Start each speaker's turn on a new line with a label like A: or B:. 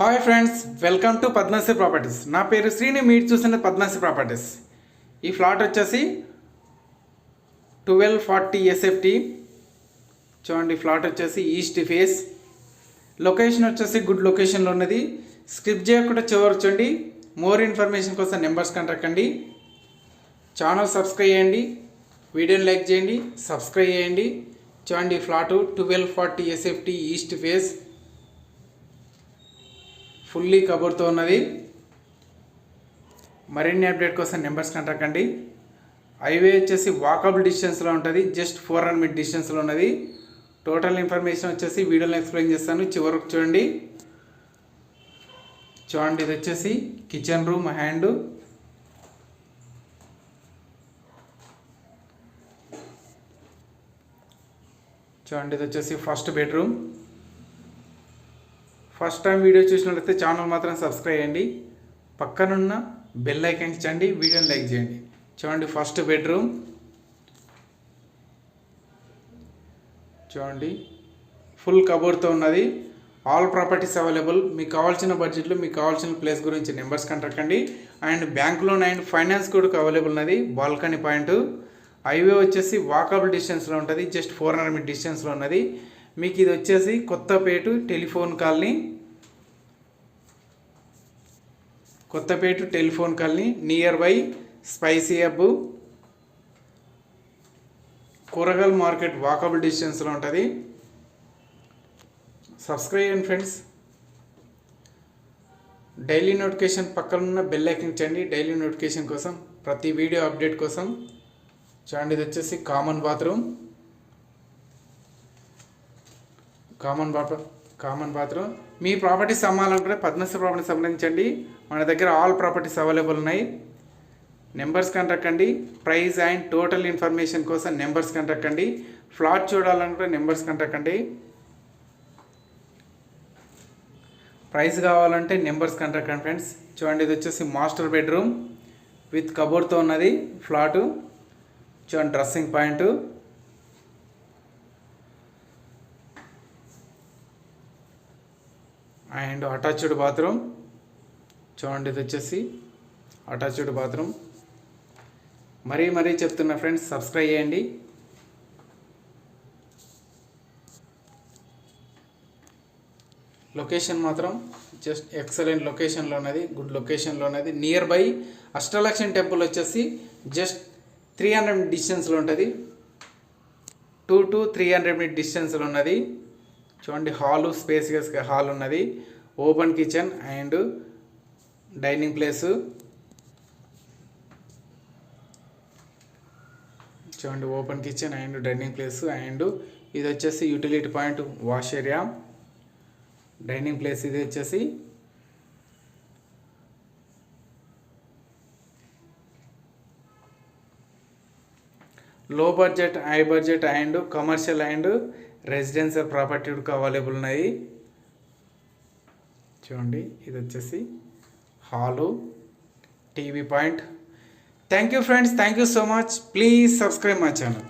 A: Hi friends, welcome to Padmasri Properties. నా పేరు శ్రీని. మీరు చూసిన పద్మశ్రీ ప్రాపర్టీస్. ఈ ఫ్లాట్ వచ్చేసి 1240 ఎస్ఎఫ్టీ. చూడండి, ఫ్లాట్ వచ్చేసి ఈస్ట్ ఫేస్. లొకేషన్ వచ్చేసి గుడ్ లొకేషన్లో ఉన్నది. స్కిప్ చేయకుండా చివరి చూడండి. మోర్ ఇన్ఫర్మేషన్ కోసం నెంబర్స్ కాంటాక్ట్ కండి. ఛానల్ సబ్స్క్రైబ్ చేయండి, వీడియోని లైక్ చేయండి, సబ్స్క్రైబ్ చేయండి. చూడండి, flat 1240 SFT east face, fully కబోర్డ్తో ఉన్నది. మరిన్ని అప్డేట్ కోసం నెంబర్స్ కాంటాక్ట్ అండి. హైవే వచ్చేసి వాకబుల్ డిస్టెన్స్లో ఉంటుంది, జస్ట్ 400 మీటర్ డిస్టెన్స్లో ఉన్నది. టోటల్ ఇన్ఫర్మేషన్ వచ్చేసి వీడియోలో ఎక్స్ప్లెయిన్ చేస్తాను, చివరకు చూడండి. చూడండి, ఇది వచ్చేసి కిచెన్ రూమ్ హ్యాండ్. చూడండి, ఇది వచ్చేసి first bedroom. First time video చూసినట్లయితే ఛానల్ మాత్రం సబ్స్క్రైబ్ చేయండి, పక్కనున్న బెల్ ఐకాన్ ఇచ్చండి, వీడియోని లైక్ చేయండి. చూడండి, ఫస్ట్ బెడ్రూమ్. చూడండి, ఫుల్ కబోర్డ్తో ఉన్నది. All properties available. మీకు కావాల్సిన బడ్జెట్లో మీకు కావాల్సిన ప్లేస్ గురించి నెంబర్స్ కాంటాక్ట్ అండి. And bank loan and finance కూడా అవైలబుల్ ఉన్నది. Balcony point. హైవే వచ్చేసి వాకబుల్ డిస్టెన్స్లో ఉంటుంది, జస్ట్ 400 మీటర్ డిస్టెన్స్లో ఉన్నది. మీకు ఇది వచ్చేసి Kothapet Telephone Colony near by Spicy Hub, కూరగాయల మార్కెట్ వాకబుల్ డిస్టెన్స్లో ఉంటుంది. సబ్స్క్రైబ్ చేయండి ఫ్రెండ్స్. డైలీ నోటిఫికేషన్ పక్కన ఉన్న బెల్ ఐకాన్ ఇచ్చండి, డైలీ నోటిఫికేషన్ కోసం, ప్రతి వీడియో అప్డేట్ కోసం. చూడండి, ఇది వచ్చేసి కామన్ బాత్రూమ్. Common bathroom. మీ ప్రాపర్టీస్ అమ్మాలనుకుంటే పద్మశ్రీ ప్రాపర్టీస్ సంబంధించండి. మన దగ్గర ఆల్ ప్రాపర్టీస్ అవైలబుల్ ఉన్నాయి. నెంబర్స్ కాంటాక్ట్ అండి. ప్రైస్ అండ్ టోటల్ ఇన్ఫర్మేషన్ కోసం నెంబర్స్ కాంటాక్ట్ అండి. ఫ్లాట్ చూడాలనుకుంటే నెంబర్స్ కాంటాక్ట్ అండి. ప్రైస్ కావాలంటే నెంబర్స్ కాంటాక్ట్ అండి ఫ్రెండ్స్. చూడండి, ఇది వచ్చేసి మాస్టర్ బెడ్రూమ్ విత్ కబోర్డ్తో ఉన్నది ఫ్లాటు. చూడండి, dressing point. And attached bathroom. చూడండి, ఇది వచ్చేసి అటాచ్డ్ బాత్రూమ్. మరీ చెప్తున్నా ఫ్రెండ్స్, సబ్స్క్రైబ్ చేయండి. లొకేషన్ మాత్రం జస్ట్ ఎక్సలెంట్ లొకేషన్లో ఉన్నది, గుడ్ లొకేషన్లో ఉన్నది. నియర్ బై అష్టలక్ష్మి టెంపుల్ వచ్చేసి జస్ట్ 300 మీటర్ డిస్టెన్స్లో ఉంటుంది. 2 to 300 మీటర్ డిస్టెన్స్లో ఉన్నది. చూడండి, హాలు స్పేసియస్గా హాల్ ఉన్నది. Open kitchen and dining place. చూడండి, open kitchen and dining place. And ఇది వచ్చేసి utility point, wash area, dining place. ఇది వచ్చేసి లో budget, high budget and commercial and residential property కూడా అవైలబుల్ ఉన్నాయి. చూడండి, ఇది వచ్చేసి hall, TV point. Thank you friends, thank you so much. Please subscribe my channel.